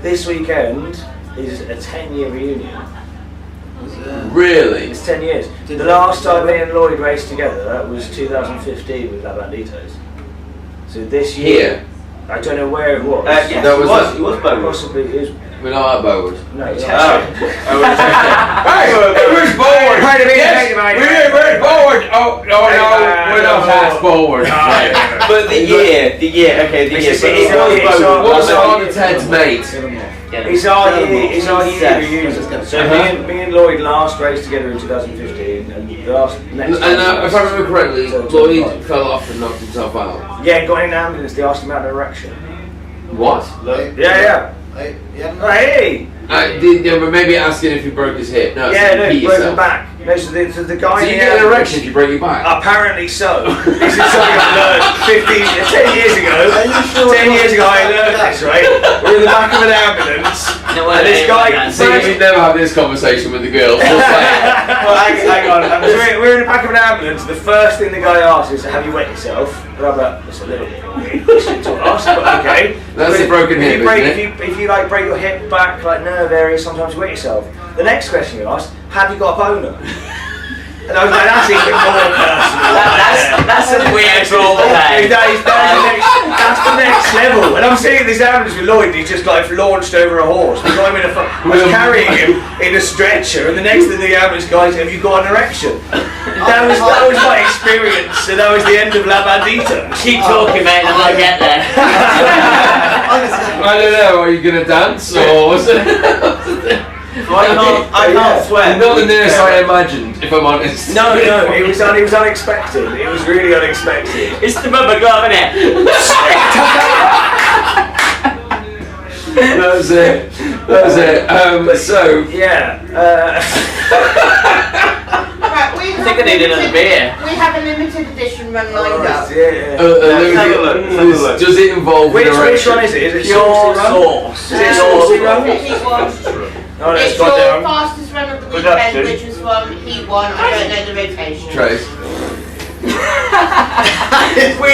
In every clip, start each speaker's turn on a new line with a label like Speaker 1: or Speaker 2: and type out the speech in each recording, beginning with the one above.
Speaker 1: this weekend is a 10-year reunion.
Speaker 2: Really?
Speaker 1: It's 10 years. The last time me and Lloyd raced together was 2015 with La Banditos. So this year, I don't know where it was.
Speaker 3: Yes, it was Bowood.
Speaker 1: Possibly it was.
Speaker 2: We're not at Bowood.
Speaker 1: No, it's
Speaker 2: Hey, it was Bowood. Yes, we're Bowood. Oh, no, we're not at Bowood.
Speaker 3: But the year, okay, the year.
Speaker 2: What's on Ted's mate?
Speaker 1: It's our year reunion. So me and Lloyd last raced together in 2015, and the last next.
Speaker 2: And if I remember correctly, Lloyd fell off and knocked himself out.
Speaker 1: Yeah, got in an ambulance. They asked him out of erection.
Speaker 2: What?
Speaker 1: Yeah. Hey!
Speaker 2: But maybe asking if he broke his hip. No,
Speaker 1: he broke his back. No, so the guy.
Speaker 2: So you get an erection if you break your back?
Speaker 1: Apparently so. This is something I learned 10 years ago. 10 years ago I learned this, right? We're in the back of an ambulance. And this guy.
Speaker 2: We've never had this conversation with the girls.
Speaker 1: Well, hang on. We're in the back of an ambulance. The first thing the guy asks is, "Have you wet yourself?" And I'm like, "It's a little bit to ask, but okay."
Speaker 2: That's a broken hip, isn't it?
Speaker 1: If you like break your hip back, like nerve areas, sometimes you wet yourself. The next question you ask, "Have you got a boner?" And I was like, that's even more personal.
Speaker 3: That's a weird role play.
Speaker 1: That's the next level. And I'm sitting in this ambulance with Lloyd, and he's just like launched over a horse. We got him in I was carrying him in a stretcher, and the next thing the ambulance guy said, "Have you got an erection?" That was my experience, and that was the end of La Bandita.
Speaker 3: Keep talking, mate, and I'll get there.
Speaker 2: I don't know, are you going to dance, or was it?
Speaker 3: I can't swear.
Speaker 2: Not the nurse I imagined, if I'm honest.
Speaker 1: No, it was unexpected. It was really unexpected.
Speaker 3: It's the rubber glove, isn't it?
Speaker 2: That was it. So
Speaker 1: yeah.
Speaker 4: Right,
Speaker 3: I think I need another beer.
Speaker 4: We have a limited edition run lined up.
Speaker 1: Yeah.
Speaker 2: Does it involve
Speaker 1: which one is it? Is it
Speaker 3: Pure
Speaker 1: sauce? Is it
Speaker 3: saucy
Speaker 1: run?
Speaker 4: Heat one.
Speaker 1: Oh, no,
Speaker 4: It's your fastest run of the weekend, which was from Heat 1. I don't know the rotation.
Speaker 2: Trace.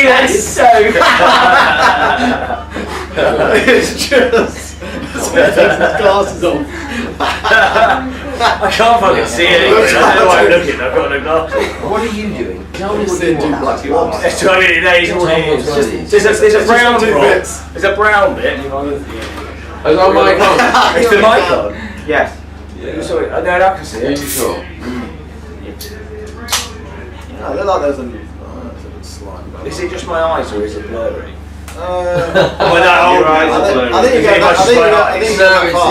Speaker 3: That's so
Speaker 5: It's just. Takes his glasses off.
Speaker 1: I can't fucking see it. I don't know why I'm looking. I've got no glasses.
Speaker 2: What are you doing? Tell me what you want.
Speaker 1: There's 20 days. There's a brown bit. There's a brown bit.
Speaker 2: Is our mic on?
Speaker 1: Is the mic on?
Speaker 3: Yes.
Speaker 1: Sorry, no, I can see
Speaker 2: Are you
Speaker 1: it.
Speaker 2: sure?
Speaker 5: I look like there's a slime.
Speaker 1: Is it just my eyes or is it blurry?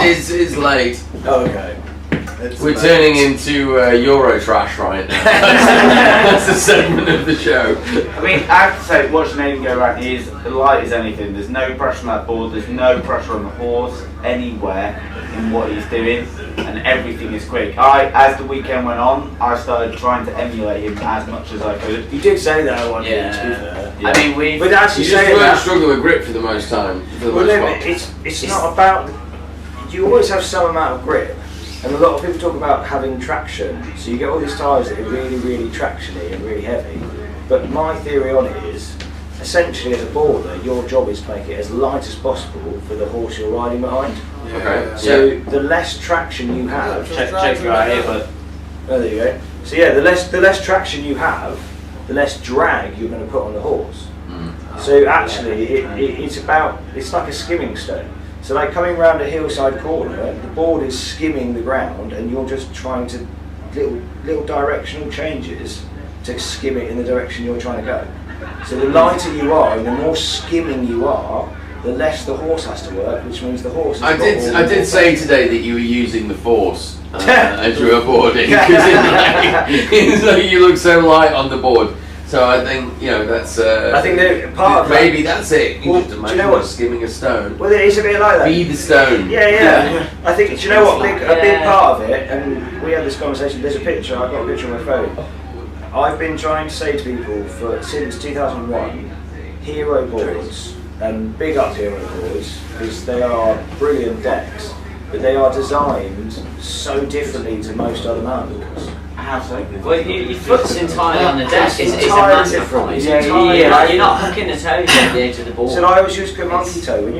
Speaker 2: It's late.
Speaker 1: Oh, okay.
Speaker 2: We're turning into Euro trash right now. That's the segment of the show.
Speaker 3: I mean, I have to say, watching Aiden go around, he is light as anything. There's no pressure on that board, there's no pressure on the horse anywhere in what he's doing, and everything is quick. As the weekend went on, I started trying to emulate him as much as I could.
Speaker 1: You did say that one.
Speaker 3: Yeah.
Speaker 1: Yeah.
Speaker 3: I mean, we.
Speaker 1: But actually,
Speaker 2: You just
Speaker 1: saying
Speaker 2: weren't
Speaker 1: that,
Speaker 2: struggling with grip for the most time.
Speaker 1: it's not about. You always have some amount of grip, and a lot of people talk about having traction. So you get all these tyres that are really, really tractiony and really heavy. But my theory on it is, essentially, as a boarder, your job is to make it as light as possible for the horse you're riding behind.
Speaker 2: Okay.
Speaker 1: So the less traction you have,
Speaker 3: Check you out here, but.
Speaker 1: oh, there you go. So yeah, the less traction you have, the less drag you're going to put on the horse. So actually, it's like a skimming stone. So like coming round a hillside corner, the board is skimming the ground, and you're just trying to little directional changes to skim it in the direction you're trying to go. So the lighter you are, and the more skimming you are, the less the horse has to work, which means the horse.
Speaker 2: I did say today that you were using the force as you were boarding, because you look so light on the board. So I think that's.
Speaker 1: I think that part of
Speaker 2: maybe that's it. You
Speaker 1: Well,
Speaker 2: just
Speaker 1: do
Speaker 2: imagine
Speaker 1: you know what?
Speaker 2: skimming a stone.
Speaker 1: Well, it is a bit like that.
Speaker 2: Be the stone.
Speaker 1: Yeah. I think, do you know what? A big part of it, and we had this conversation. There's a picture. I've got a picture on my phone. I've been trying to say to people since 2001, Haero boards, and big up Haero boards, because they are brilliant decks, but they are designed so differently to most other mountain bikes.
Speaker 3: How so?
Speaker 6: Well, your foot's entirely on the deck. It's a
Speaker 1: entirely
Speaker 6: massive
Speaker 1: different.
Speaker 6: point.
Speaker 1: It's
Speaker 6: Yeah,
Speaker 1: entirely
Speaker 6: you're not hooking the toes at the edge of the board.
Speaker 1: So I always use good monkey toe. When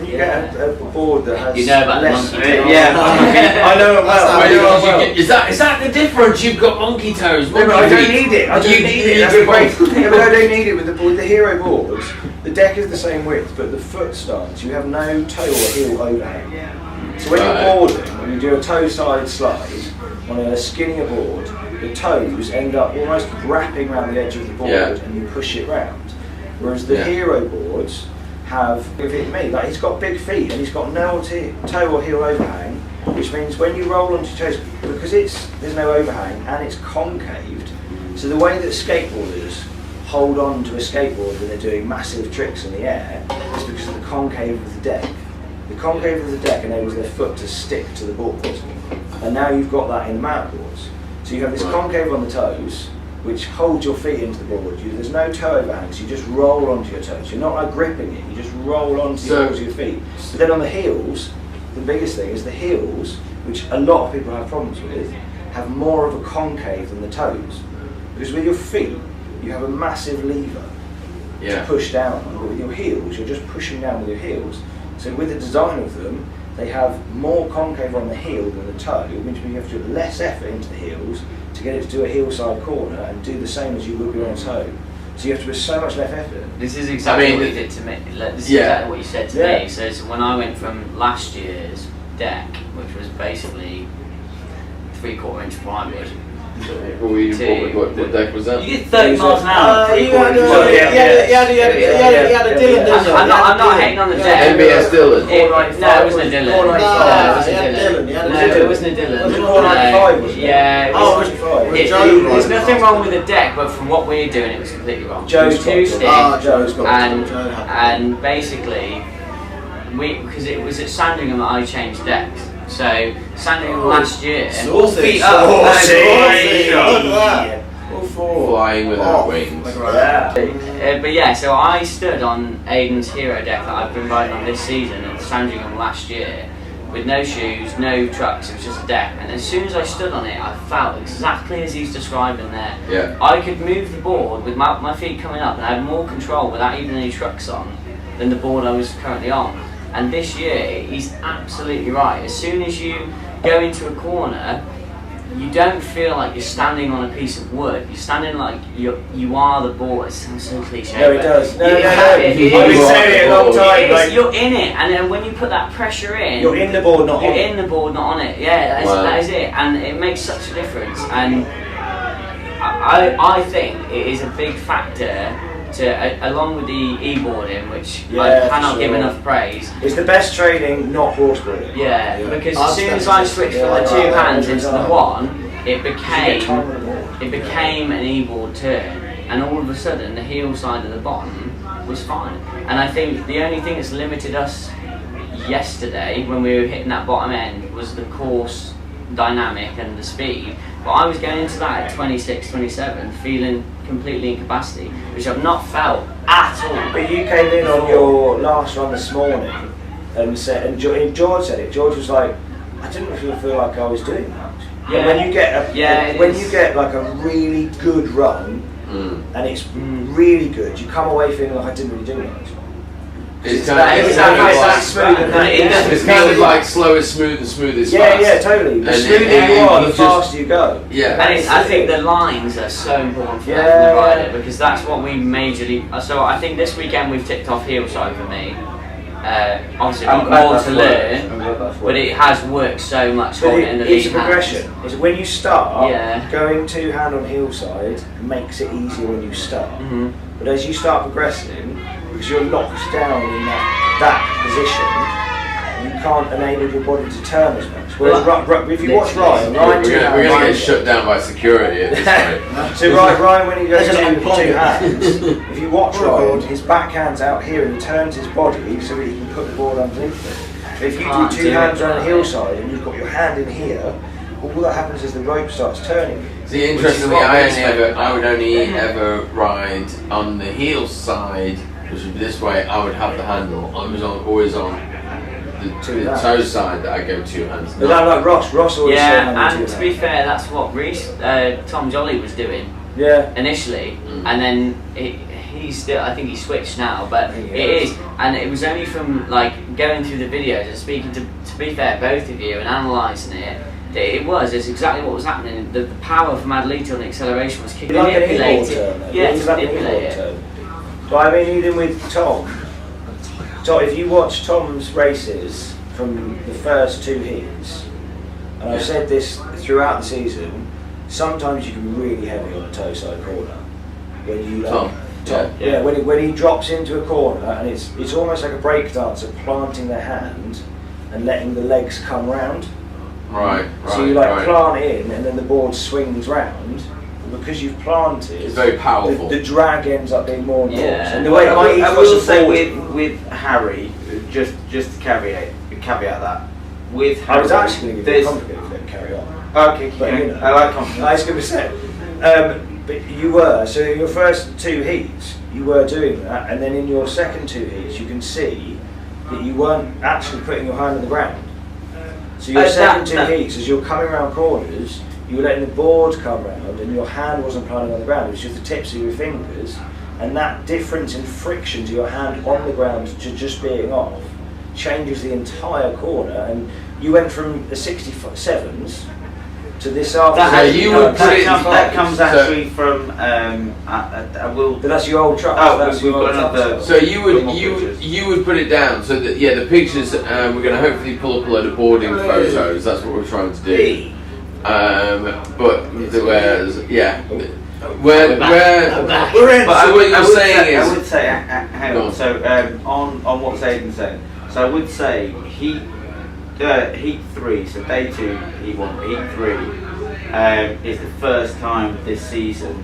Speaker 1: you get a board that has
Speaker 6: You know about the
Speaker 1: less,
Speaker 6: monkey toe.
Speaker 3: Yeah.
Speaker 1: I know it well. I know it well.
Speaker 2: Is that the difference? You've got monkey toes.
Speaker 1: No, but I
Speaker 2: monkey
Speaker 1: don't
Speaker 2: feet.
Speaker 1: need it. I don't
Speaker 2: You-
Speaker 1: need
Speaker 2: you
Speaker 1: it. That's
Speaker 2: do
Speaker 1: the great
Speaker 2: both.
Speaker 1: thing. But I don't need it with the Haero boards. The deck is the same width, but the foot stance, you have no toe or heel overhang. So when
Speaker 2: Right.
Speaker 1: you're boarding, when you do a toe side slide on a skinnier board, the toes end up almost wrapping around the edge of the board and you push it round. Whereas the Haero boards have, with it me, like he's got big feet and he's got no toe or heel overhang, which means when you roll onto your toes, because there's no overhang and it's concaved, so the way that skateboarders hold on to a skateboard when they're doing massive tricks in the air is because of the concave of the deck. The concave of the deck enables their foot to stick to the board, and now you've got that in mountain boards. So you have this concave on the toes, which holds your feet into the board. There's no toe overhang, so you just roll onto your toes. You're not like gripping it, you just roll onto the balls of your feet. But then on the heels, the biggest thing is the heels, which a lot of people have problems with, have more of a concave than the toes. Because with your feet, you have a massive lever to push down on, but with your heels, you're just pushing down with your heels. So with the design of them, they have more concave on the heel than the toe, which means you have to do less effort into the heels to get it to do a heel side corner and do the same as you would be on a toe. So you have to put so much less effort.
Speaker 6: This is exactly what you did to me. Like, this is exactly what you said to me. So it's when I went from last year's deck, which was basically 3/4 inch plywood.
Speaker 2: What deck was that?
Speaker 6: You get 30 miles an hour.
Speaker 5: You had a Dylan, didn't you?
Speaker 6: I'm not hating on the deck.
Speaker 2: MBS Dylan.
Speaker 6: No, it wasn't a Dylan.
Speaker 5: No,
Speaker 6: it wasn't a Dylan.
Speaker 1: Was it 495, wasn't it?
Speaker 6: Yeah, it
Speaker 1: Oh,
Speaker 6: was.
Speaker 1: 45.
Speaker 6: There's nothing wrong with the deck, but from what we're doing, it was completely wrong.
Speaker 1: Joe's
Speaker 6: It was too stiff,
Speaker 5: Joe's got
Speaker 6: and basically, because it was at Sandringham that I changed decks. So Sandringham last year, all feet up.
Speaker 5: Look at that. All four.
Speaker 2: Flying without wings.
Speaker 6: But yeah, so I stood on Aiden's Haero deck that I've been riding on this season at Sandringham last year with no shoes, no trucks, it was just a deck. And as soon as I stood on it, I felt exactly as he's describing there.
Speaker 2: Yeah.
Speaker 6: I could move the board with my feet coming up and I had more control without even any trucks on than the board I was currently on. And this year, he's absolutely right. As soon as you go into a corner, you don't feel like you're standing on a piece of wood. You're standing like you are the board. It sounds so cliche.
Speaker 1: No, it does. No,
Speaker 6: I've
Speaker 1: been saying it a long time. Like,
Speaker 6: you're in it, and then when you put that pressure in,
Speaker 1: you're in the board, not on
Speaker 6: you're
Speaker 1: it.
Speaker 6: in the board, not on it. Yeah, that is it, and it makes such a difference. And I think it is a big factor along with the e-boarding, which I cannot give enough praise.
Speaker 1: It's the best training, not horseboarding.
Speaker 6: Yeah, because as soon as I switched from the two hands into the one, it became an e-board turn, and all of a sudden the heel side of the bottom was fine. And I think the only thing that's limited us yesterday when we were hitting that bottom end was the course dynamic and the speed. But I was going into that at 26, 27, feeling completely incapacity, which I've not felt at all.
Speaker 1: But you came in on your last run this morning and said, and George said it. George was like, I didn't feel like I was doing much.
Speaker 6: Yeah.
Speaker 1: And when you get you get like a really good run and it's really good, you come away feeling like I didn't really do much.
Speaker 2: It's kind of like slow is smooth and smooth is fast.
Speaker 1: Yeah, totally. The smoother you are, the faster you go.
Speaker 2: Yeah.
Speaker 6: And I think the lines are so important for the rider, because that's what we majorly. So I think this weekend we've ticked off heel side for me. Obviously, I've got more to learn, but it has worked so much holding it in the lead
Speaker 1: It's a progression. It's when you start, going two hand on heel side makes it easier when you start. But as you start progressing, because you're locked down in that position, you can't enable your body to turn as much. Whereas if you watch Ryan,
Speaker 2: we're going to get shut down by security at this point.
Speaker 1: So Ryan, when he goes to two hands, if you watch Ryan, his backhand's out here and he turns his body so that he can put the board underneath it. But if you do two hands around the heel side and you've got your hand in here, all that happens is the rope starts turning.
Speaker 2: See, interestingly, I would only ever ride on the heel side, which would be this way. I would have the handle. I was always on the toe side that I go two hands.
Speaker 1: But like Ross always said,
Speaker 6: and to be fair, that's what Tom Jolly was doing.
Speaker 1: Yeah.
Speaker 6: Initially, and then he's still. I think he switched now, but it is, and it was only from like going through the videos and speaking to be fair, both of you and analysing it. It's exactly what was happening. The power from Adelita on the acceleration was kicking
Speaker 1: like
Speaker 6: manipulated.
Speaker 1: Yeah, to manipulate it. But I mean, even with Tom, if you watch Tom's races from the first two heats, and I've said this throughout the season, sometimes you can be really heavy on the toe side corner when you
Speaker 2: Tom.
Speaker 1: Yeah, when he drops into a corner, and it's almost like a break dancer planting their hand and letting the legs come round.
Speaker 2: Right.
Speaker 1: So you plant in, and then the board swings round. Because you've planted,
Speaker 2: it's very powerful.
Speaker 1: The drag ends up being more important.
Speaker 6: Yeah.
Speaker 1: And the way
Speaker 3: I will say with Harry, just to caveat that, with Harry,
Speaker 1: I was actually going to give you a compliment if they carry on.
Speaker 3: Okay,
Speaker 1: but, you know,
Speaker 3: I like compliments.
Speaker 1: I was going to say, but you were, so in your first two heats, you were doing that, and then in your second two heats, you can see that you weren't actually putting your hand on the ground. So your second two heats, as you're coming around corners, you were letting the board come round and your hand wasn't planting on the ground, it was just the tips of your fingers, and that difference in friction to your hand on the ground to just being off changes the entire corner, and you went from the 67s to this after.
Speaker 3: That comes actually from
Speaker 1: But that's your old truck.
Speaker 2: So you would put it down so that the pictures we're going to hopefully pull up a load of boarding photos. That's what we're trying to do. But what you're saying is,
Speaker 3: I would say, hang on. So on what Aiden's saying, so I would say heat 3, so day 2, heat 1, heat 3 is the first time this season.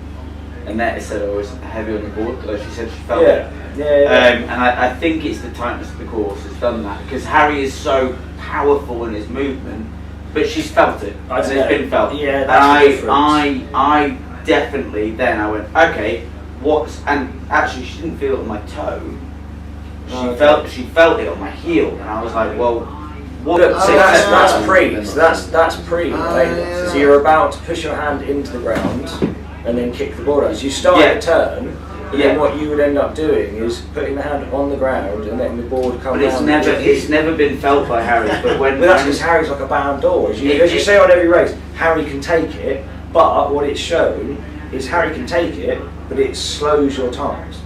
Speaker 3: Annette said I was heavy on the board, like she said she felt it. And I think it's the tightness of the course has done that, because Harry is so powerful in his movement. But she's felt it. It's been felt.
Speaker 1: Yeah, that's the difference.
Speaker 3: I definitely then I went, okay, and actually she didn't feel it on my toe. She felt it on my heel, and I was like, well, what?
Speaker 1: So that's pre. So that's pre. Right? So you're about to push your hand into the ground and then kick the board out. So you start a turn. But then what you would end up doing is putting the hand on the ground and letting the board come down.
Speaker 3: But it's never been felt by Harry. But that's
Speaker 1: because Harry's like a bound door. As you say on every race, Harry can take it, but what it's shown is Harry can take it, but it slows your times.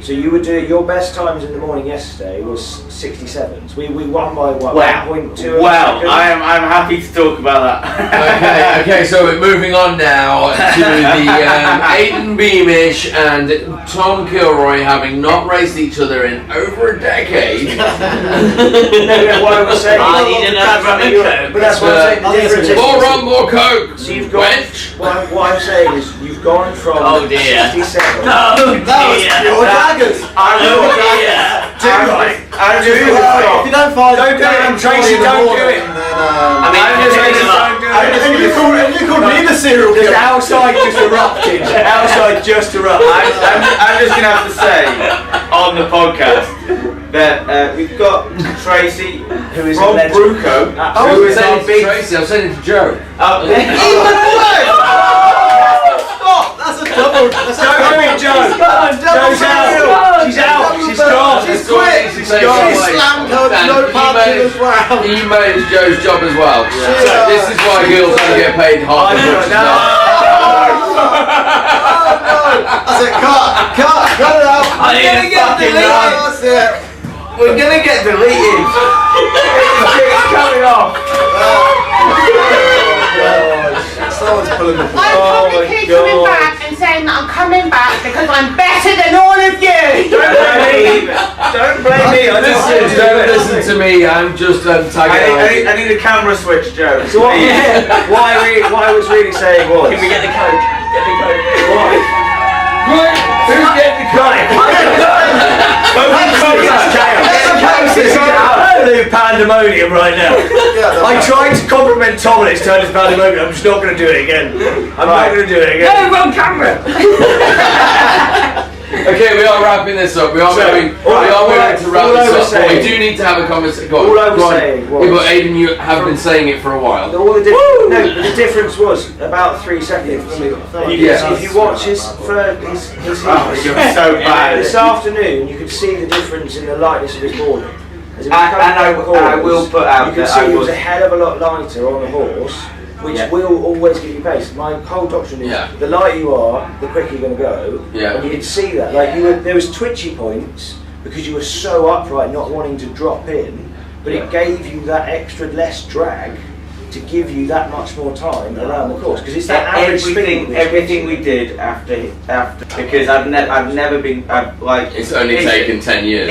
Speaker 1: So you were doing your best times in the morning yesterday was 67s. We won by what?
Speaker 3: Wow.
Speaker 1: 1.2.
Speaker 3: Wow. I'm happy to talk about that.
Speaker 2: Okay. So we're moving on now to the Aiden Beamish and Tom Kilroy having not raced each other in over a decade.
Speaker 1: What I was saying.
Speaker 6: I need another rum and coke.
Speaker 1: But that's what I'm saying. The difference is
Speaker 2: more rum, more coke.
Speaker 1: So you've gone. What I'm saying is you've gone from 67.
Speaker 3: I'm just
Speaker 5: if you don't find
Speaker 1: don't do it, Tracy, don't do it.
Speaker 5: You called me the serial killer.
Speaker 1: The outside just erupted.
Speaker 3: I'm just going to have to say on the podcast that we've got Tracy
Speaker 1: who is
Speaker 3: from Bruco.
Speaker 2: Who is our big Tracy? I'm sending it to Joe.
Speaker 5: That's a double.
Speaker 1: Don't do it, Joe. Joe's out. She's out. She's gone.
Speaker 5: She's quit. She's slammed her no punching as well.
Speaker 2: He made Joe's job as well. So this is why girls don't get paid half as much as that.
Speaker 5: I said, cut it out.
Speaker 3: We're gonna get deleted. We're gonna get deleted. It's coming off.
Speaker 5: Someone's pulling the
Speaker 4: I probably keep coming back and saying that I'm coming back because I'm better than all of you.
Speaker 1: Don't blame me.
Speaker 2: Don't listen to me. I'm just tagging.
Speaker 3: I need a camera switch, Joe.
Speaker 1: So what I was really saying was,
Speaker 6: Can we get the coke? Get the coke.
Speaker 1: Who's getting the coke? Absolute pandemonium right now. I tried to compliment Tom and it's turned into pandemonium. I'm just not going to do it again. I'm not going to do it again.
Speaker 6: No, wrong camera.
Speaker 2: Okay, we are wrapping this up. We are moving to wrap this up.
Speaker 1: was
Speaker 2: but we
Speaker 1: saying-
Speaker 2: do need to have a conversation.
Speaker 1: All I was saying was-
Speaker 2: Yeah, but Aidan, you have been saying it for a while.
Speaker 1: All the no, but the difference was about 3 seconds. And you
Speaker 2: Yeah.
Speaker 1: can, if you watch his
Speaker 3: Oh, you're so bad.
Speaker 1: this afternoon, you could see the difference in the lightness of his boarding. As it was
Speaker 3: And
Speaker 1: coming
Speaker 3: I
Speaker 1: down the
Speaker 3: will
Speaker 1: corners,
Speaker 3: put out
Speaker 1: you could
Speaker 3: that
Speaker 1: see
Speaker 3: I
Speaker 1: he was
Speaker 3: was-
Speaker 1: a hell of a lot lighter on the horse, which
Speaker 3: Yeah.
Speaker 1: will always give you pace. My whole doctrine is
Speaker 2: Yeah.
Speaker 1: the lighter you are, the quicker you're going to go.
Speaker 2: Yeah.
Speaker 1: And you could see that. Like there was twitchy points because you were so upright, not wanting to drop in, but it gave you that extra less drag to give you that much more time around the course because it's that average speed.
Speaker 3: Everything we did after because I've never been like
Speaker 2: It's only taken 10 years.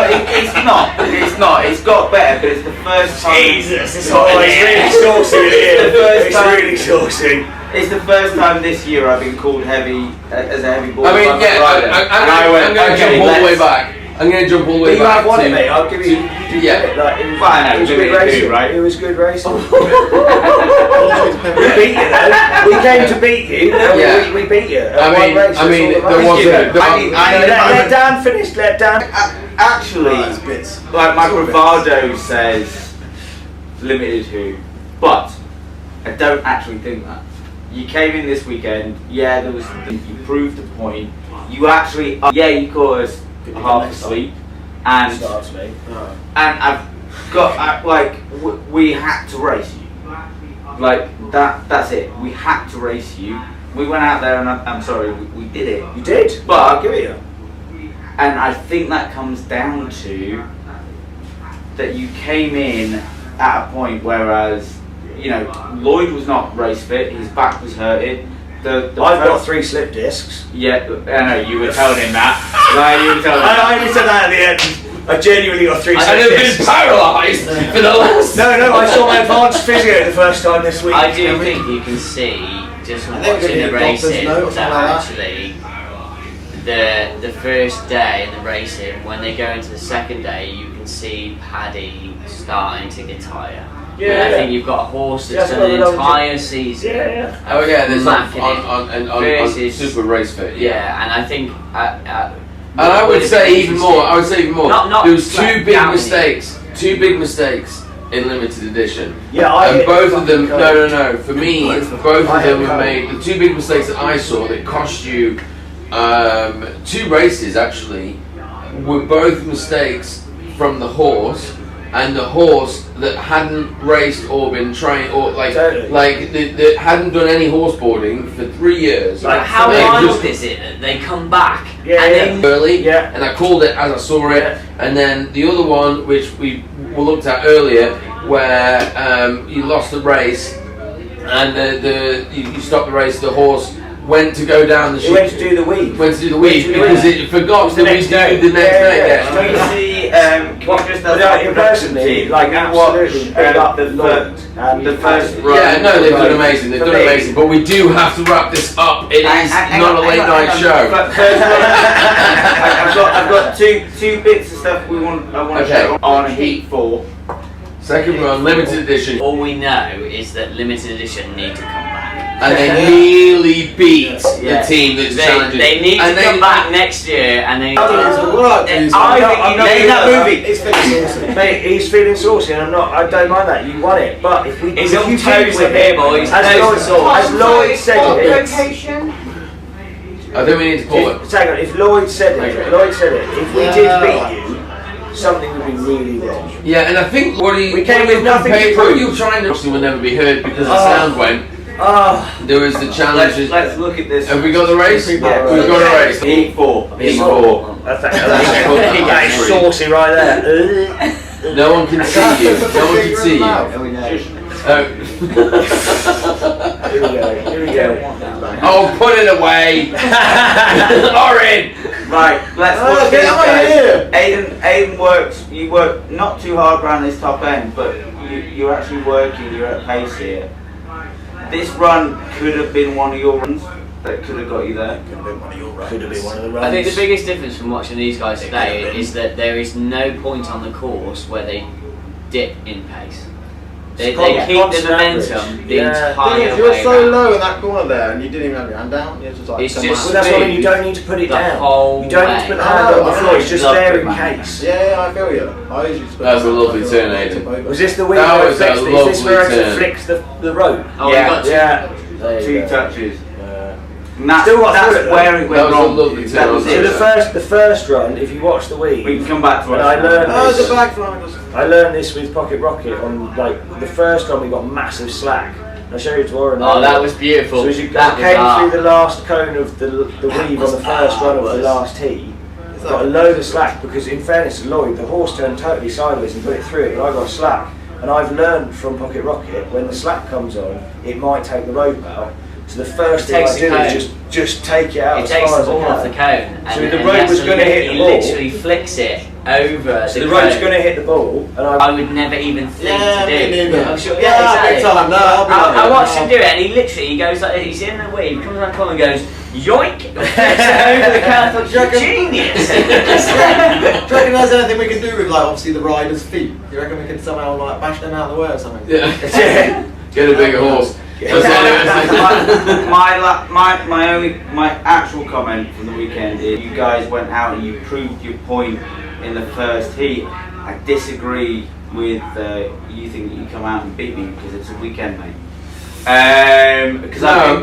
Speaker 3: It's not. It's got better, but it's the first time.
Speaker 1: Jesus, it's really saucy here.
Speaker 3: the first
Speaker 1: It's
Speaker 3: time-
Speaker 1: really saucy.
Speaker 3: It's the first time this year I've been called heavy as a heavy boarder.
Speaker 2: I mean,
Speaker 3: by my
Speaker 2: yeah,
Speaker 3: rider.
Speaker 2: I'm going to jump all the way back. I'm going to jump all the
Speaker 1: But
Speaker 2: way
Speaker 1: you
Speaker 2: back
Speaker 1: have won
Speaker 2: to...
Speaker 1: it, mate. I'll give you.
Speaker 2: yeah.
Speaker 1: Like, it was,
Speaker 3: Fine,
Speaker 1: it was
Speaker 3: no,
Speaker 1: good
Speaker 3: we
Speaker 1: racing,
Speaker 3: do, right?
Speaker 1: It was good racing. We beat you though. We came to beat you. No,
Speaker 2: Yeah.
Speaker 1: we beat you. At
Speaker 2: I
Speaker 1: one
Speaker 2: mean,
Speaker 1: race,
Speaker 2: I mean,
Speaker 1: that's all
Speaker 2: there
Speaker 1: that
Speaker 2: was
Speaker 1: matters.
Speaker 2: a...
Speaker 1: Let Dan finish. Let Dan.
Speaker 3: Actually, like my bravado says limited who, but I don't actually think that. You came in this weekend, yeah, there was, you proved the point. You actually, yeah, you caught us half asleep, and
Speaker 1: Starts me.
Speaker 3: I've got we had to race you, like that's it. We had to race you. We went out there, and I'm sorry, we did it.
Speaker 1: You did,
Speaker 3: But-
Speaker 1: I'll give it you.
Speaker 3: And I think that comes down to that you came in at a point whereas, you know, Lloyd was not race fit, his back was hurting.
Speaker 1: I've got 3 slip discs.
Speaker 3: Yeah, I know, you were telling him that. Like, you were telling him
Speaker 1: I only said that at the end. I genuinely got 3
Speaker 2: I
Speaker 1: slip
Speaker 2: have
Speaker 1: discs.
Speaker 2: been paralysed for the last...
Speaker 1: No, I saw my advanced physio the first time this week.
Speaker 6: I do think you can see just from
Speaker 5: I think
Speaker 6: watching
Speaker 5: we
Speaker 6: the
Speaker 5: need a doctor's
Speaker 6: racing
Speaker 5: note or
Speaker 6: that
Speaker 5: something like that.
Speaker 6: actually the first day in the racing, when they go into the second day, you can see Paddy starting to get tired.
Speaker 1: Yeah,
Speaker 6: And I
Speaker 1: yeah.
Speaker 6: think you've got a horse
Speaker 1: Yeah,
Speaker 6: that's
Speaker 1: I've
Speaker 6: done
Speaker 1: got
Speaker 6: the
Speaker 1: a
Speaker 6: entire season.
Speaker 1: Yeah.
Speaker 2: Oh yeah, there's
Speaker 6: Macking it
Speaker 2: on
Speaker 6: versus-
Speaker 2: super race fit.
Speaker 6: Yeah, and I think.
Speaker 2: And I would say even more. I would say even more.
Speaker 6: Not
Speaker 2: There was
Speaker 6: like
Speaker 2: two big
Speaker 6: down
Speaker 2: mistakes. 2 big mistakes in limited edition.
Speaker 1: Yeah, I
Speaker 2: And
Speaker 1: hit
Speaker 2: both
Speaker 1: the
Speaker 2: of them.
Speaker 1: fucking
Speaker 2: No. For me,
Speaker 1: Both
Speaker 2: both
Speaker 1: I
Speaker 2: of them
Speaker 1: hit
Speaker 2: were
Speaker 1: the
Speaker 2: made. The 2 big mistakes that I saw that cost you 2 races actually were both mistakes from the horse. And the horse that hadn't raced or been trained or
Speaker 1: Totally.
Speaker 2: that hadn't done any horseboarding for 3 years.
Speaker 6: Like, how
Speaker 2: They
Speaker 6: wild
Speaker 2: just-
Speaker 6: is it that they come back
Speaker 1: Yeah,
Speaker 6: and
Speaker 1: yeah.
Speaker 6: they
Speaker 2: early,
Speaker 1: Yeah.
Speaker 2: and I called it as I saw it.
Speaker 1: Yeah.
Speaker 2: And then the other one, which we looked at earlier, where you lost the race, and you stopped the race. The horse went to go down the
Speaker 1: He
Speaker 2: chute.
Speaker 1: went to do the weave.
Speaker 2: Went to do the weed because it forgot
Speaker 1: the
Speaker 2: that we
Speaker 1: next
Speaker 2: do
Speaker 1: day.
Speaker 2: the next
Speaker 1: Yeah,
Speaker 2: day.
Speaker 1: yeah,
Speaker 2: Yeah.
Speaker 3: Can you see, can you just
Speaker 1: But personally, like absolutely big up
Speaker 3: the
Speaker 1: Lloyd and
Speaker 3: the first run?
Speaker 2: Yeah, no, they've done amazing. They've
Speaker 1: For
Speaker 2: done
Speaker 1: me.
Speaker 2: amazing. But we do have to wrap this up. It is
Speaker 3: Hang
Speaker 2: not
Speaker 3: on,
Speaker 2: a late
Speaker 3: hang
Speaker 2: night
Speaker 3: on.
Speaker 2: show.
Speaker 3: But first one, I've got two bits of stuff I want to
Speaker 2: Okay.
Speaker 3: show on Heat 4.
Speaker 2: Second run, limited edition,
Speaker 6: all we know is that limited edition need to come back.
Speaker 2: and they nearly beat
Speaker 6: Yeah.
Speaker 2: the team that's challenging.
Speaker 6: They need
Speaker 2: and
Speaker 6: to come back next year and they.
Speaker 5: There's a lot to do.
Speaker 3: I think
Speaker 1: I'm
Speaker 3: you
Speaker 1: not
Speaker 3: named
Speaker 1: doing
Speaker 3: that
Speaker 1: that.
Speaker 3: movie.
Speaker 5: It's finished.
Speaker 1: Mate, he's feeling saucy, and I don't mind that. You won it, but if we,
Speaker 6: He's
Speaker 1: if
Speaker 6: on
Speaker 1: you
Speaker 6: toes
Speaker 1: did
Speaker 6: with
Speaker 1: win
Speaker 6: it,
Speaker 1: it,
Speaker 6: boys.
Speaker 1: as
Speaker 6: Toes
Speaker 1: Lloyd,
Speaker 6: and sauce.
Speaker 1: as Lloyd said it,
Speaker 4: Location.
Speaker 2: I think we need to call it.
Speaker 1: hang on, if Lloyd said it, if we did beat you, something would be really wrong.
Speaker 2: Yeah, and I think
Speaker 1: We came with nothing to
Speaker 2: What
Speaker 1: prove.
Speaker 2: you were trying to obviously will never be heard because the sound went.
Speaker 1: Ah,
Speaker 2: There was the challenges.
Speaker 3: Let's look at this.
Speaker 2: Have we got the race?
Speaker 1: Yeah.
Speaker 2: We've got a race.
Speaker 3: Heat 4.
Speaker 2: Heat 4.
Speaker 1: that is saucy right there.
Speaker 2: No one can see you. No one can see you.
Speaker 1: Here we go.
Speaker 2: Oh, put it away. Orin.
Speaker 3: Right, let's
Speaker 5: Oh,
Speaker 3: look
Speaker 5: get
Speaker 3: at
Speaker 5: out of here.
Speaker 3: this, guys. Aiden works. You work not too hard around this top end, but you're actually working. You're at pace here. This run could have been one of your runs that could have got you there.
Speaker 1: Could have been one of the runs.
Speaker 6: I think the biggest difference from watching these guys today is that there is no point on the course where they dip in pace. They keep the
Speaker 1: constant
Speaker 6: momentum
Speaker 1: average.
Speaker 6: the
Speaker 1: Yeah.
Speaker 6: entire
Speaker 5: You were
Speaker 6: way
Speaker 5: so
Speaker 6: round.
Speaker 5: low in that corner there, and you didn't even have your hand down. You just like
Speaker 6: It's
Speaker 5: come
Speaker 6: just-
Speaker 5: out.
Speaker 1: Well, that's why you don't need to put it
Speaker 6: The
Speaker 1: down.
Speaker 6: whole
Speaker 1: You don't need to put the
Speaker 6: way.
Speaker 1: hand
Speaker 5: Oh,
Speaker 1: on the
Speaker 5: I
Speaker 1: floor. It's just
Speaker 6: love
Speaker 1: there
Speaker 6: it,
Speaker 1: in
Speaker 6: man.
Speaker 1: case.
Speaker 5: Yeah, I feel you. I usually just put
Speaker 2: That was a
Speaker 5: it
Speaker 2: lovely
Speaker 5: like
Speaker 2: turn,
Speaker 5: a-
Speaker 2: Aidan.
Speaker 5: tip over.
Speaker 1: Was this the wheel
Speaker 2: That
Speaker 1: that
Speaker 2: was a
Speaker 1: flex? Is this
Speaker 2: lovely
Speaker 1: where it
Speaker 2: turn.
Speaker 1: flicks the rope?
Speaker 6: Oh,
Speaker 3: Yeah.
Speaker 6: we got
Speaker 1: Yeah. There you
Speaker 3: Two
Speaker 1: go.
Speaker 3: touches.
Speaker 1: Yeah.
Speaker 3: And that's,
Speaker 1: Still got
Speaker 3: that's
Speaker 1: through it, though.
Speaker 3: where it
Speaker 2: That
Speaker 3: went
Speaker 2: was a
Speaker 3: wrong.
Speaker 2: lovely
Speaker 3: That
Speaker 2: turn,
Speaker 3: was
Speaker 2: wasn't
Speaker 3: it.
Speaker 2: it?
Speaker 1: The first run, if you watch the
Speaker 3: We
Speaker 1: weed,
Speaker 3: can come back to
Speaker 1: and
Speaker 3: it.
Speaker 1: I learned
Speaker 5: Oh,
Speaker 1: this.
Speaker 5: it's a bag flying.
Speaker 1: I learned this with Pocket Rocket on like the first run. We got massive slack. I'll show you to Warren.
Speaker 6: Oh, that was beautiful.
Speaker 1: So as you
Speaker 6: That was
Speaker 1: came
Speaker 6: art.
Speaker 1: through the last cone of the weave on the first run of the last tee, got a load of slack because, in fairness to Lloyd, the horse turned totally sideways and put it through it, but I got slack. And I've learned from Pocket Rocket, when the slack comes on, it might take the rope out. So the first thing I
Speaker 6: takes the
Speaker 1: do is
Speaker 6: cone.
Speaker 1: just take it out
Speaker 6: It
Speaker 1: as
Speaker 6: takes
Speaker 1: far
Speaker 6: the
Speaker 1: as I
Speaker 6: ball
Speaker 1: can.
Speaker 6: off the cone,
Speaker 1: So
Speaker 6: and,
Speaker 1: the
Speaker 6: and
Speaker 1: rope
Speaker 6: yes,
Speaker 1: was going to hit
Speaker 6: he
Speaker 1: the ball.
Speaker 6: literally flicks it over
Speaker 1: So
Speaker 6: the
Speaker 1: the rope's
Speaker 6: cone.
Speaker 1: going to hit the ball, and
Speaker 6: I would never even think
Speaker 5: Yeah,
Speaker 6: to
Speaker 5: me
Speaker 6: do.
Speaker 5: neither.
Speaker 6: I'm sure,
Speaker 5: Yeah,
Speaker 6: exactly.
Speaker 5: big time. No, I'll be
Speaker 6: I
Speaker 5: like
Speaker 6: watched
Speaker 5: that.
Speaker 6: him do it, and he literally goes like he's in the weave, comes around the corner and goes yoink, flicks it over the cone. I thought,
Speaker 5: Do you reckon-
Speaker 6: genius.
Speaker 5: Do you reckon there's anything we can do with, like, obviously the rider's feet? Do you reckon we can somehow, like, bash them out of the way or something?
Speaker 2: Yeah. Get a bigger horse.
Speaker 3: My actual comment from the weekend is you guys went out and you proved your point in the first heat. I disagree with you think that you come out and beat me because it's a weekend, mate. Because I've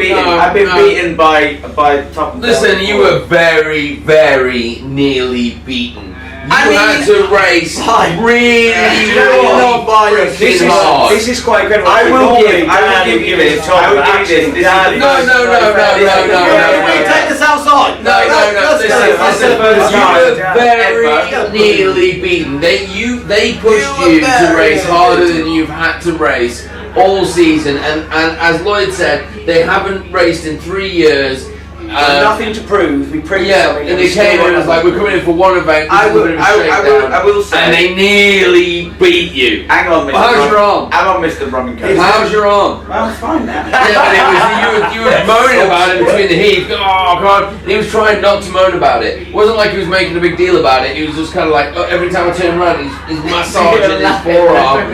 Speaker 3: been beaten by the top of the
Speaker 2: Listen, you were very, very nearly beaten. You had to race really,
Speaker 1: you know what?
Speaker 2: really freaking hard.
Speaker 1: This is quite incredible.
Speaker 3: I will
Speaker 1: Normally,
Speaker 3: give
Speaker 1: Dan
Speaker 3: you
Speaker 1: would give it a
Speaker 3: this.
Speaker 1: top,
Speaker 3: I will
Speaker 1: but
Speaker 3: give you
Speaker 1: actually
Speaker 3: this.
Speaker 1: Dan
Speaker 2: No,
Speaker 1: is
Speaker 2: no, no,
Speaker 1: quite
Speaker 2: no,
Speaker 1: fair.
Speaker 2: no, no,
Speaker 5: Can we
Speaker 2: no.
Speaker 5: take this outside?
Speaker 2: No, listen,
Speaker 3: first
Speaker 2: you
Speaker 3: time.
Speaker 2: were very nearly beaten. They pushed you to race harder than you've had to race all season, and as Lloyd said, they haven't raced in 3 years.
Speaker 1: Nothing to prove. We proved something.
Speaker 2: and they came in and was like, we're coming in for one event. This is a bit of a shakedown.
Speaker 3: I will say.
Speaker 2: And they nearly beat you.
Speaker 3: Hang on, Mr.
Speaker 2: How's your arm?
Speaker 3: Hang on, Mr. Robin Coates.
Speaker 2: How's your arm?
Speaker 3: Well, it's fine now.
Speaker 2: Yeah, but it was you were moaning about it between the heats. Oh God! And he was trying not to moan about it. It wasn't like he was making a big deal about it. He was just kind of like, every time I turn around, he's massaging his forearm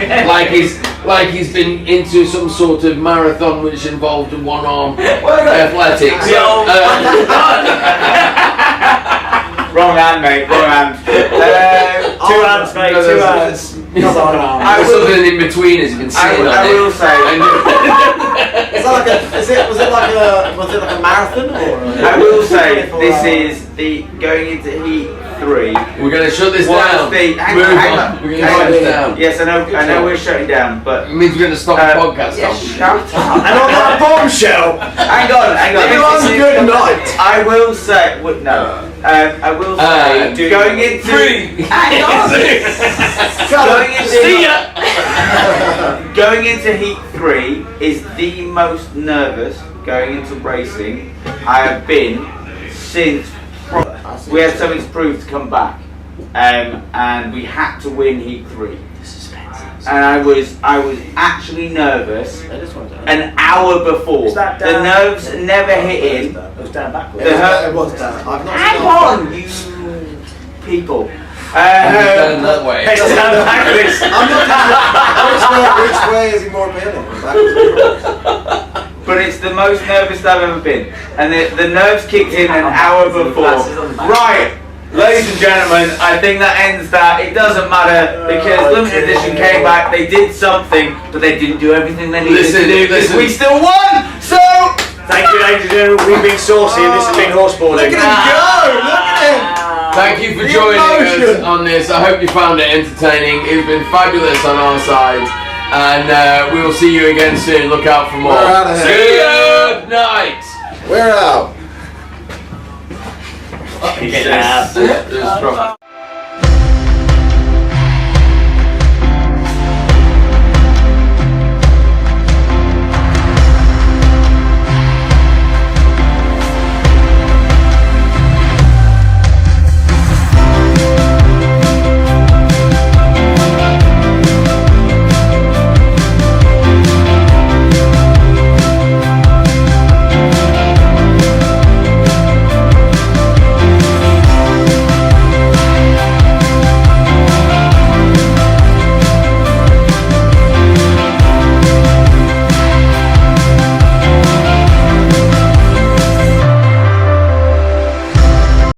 Speaker 2: like he's been into some sort of marathon which involved one arm athletics.
Speaker 3: Wrong hand, mate. Wrong hand.
Speaker 1: Two hands, mate. Two hands.
Speaker 3: I
Speaker 2: There's
Speaker 3: will-
Speaker 2: something in between, as you can see.
Speaker 3: I will say.
Speaker 5: Was it like a marathon or?
Speaker 3: I will say this is the going into heat 3.
Speaker 2: We're going to shut this
Speaker 3: What
Speaker 2: down.
Speaker 3: is the- hang
Speaker 2: Move
Speaker 3: on.
Speaker 2: on. We're going to shut this down.
Speaker 3: Yes, I know we're shutting down, but
Speaker 2: It means we're going to stop the podcast.
Speaker 3: yes,
Speaker 2: Tom.
Speaker 3: shut up.
Speaker 1: And on that bombshell.
Speaker 3: Hang on.
Speaker 5: Everyone's
Speaker 3: This is-
Speaker 5: good night.
Speaker 3: I will say, no. I will say, going into
Speaker 2: 3.
Speaker 3: hang on. going into
Speaker 2: See ya.
Speaker 3: Going into heat 3 is the most nervous going into racing I have been since we had something to prove to come back, and we had to win heat 3. And I was actually nervous an hour before.
Speaker 1: Is that
Speaker 3: The
Speaker 1: Dan?
Speaker 3: nerves never hit in.
Speaker 1: It was down backwards.
Speaker 3: The
Speaker 5: It was Dan. I've not
Speaker 3: Hang
Speaker 5: seen
Speaker 3: on, you people.
Speaker 2: Turn that way.
Speaker 1: It's down backwards.
Speaker 5: I'm not which way is he more appealing?
Speaker 3: But it's the most nervous I've ever been. And the nerves kicked in an hour before. Right, ladies and gentlemen, I think that ends that. It doesn't matter because Limited Edition came back, they did something, but they didn't do everything they needed to do because we still won! So,
Speaker 1: Thank you, ladies and gentlemen. We've been saucy and this has been horseboarding.
Speaker 5: Look at him go! Look at him!
Speaker 2: Thank you for
Speaker 5: The
Speaker 2: joining us
Speaker 5: emotion.
Speaker 2: on this. I hope you found it entertaining. It's been fabulous on our side. And we will see you again soon. Look out for more.
Speaker 5: We're out of here.
Speaker 2: Good night.
Speaker 5: We're out.
Speaker 6: Get out.
Speaker 2: Just drop-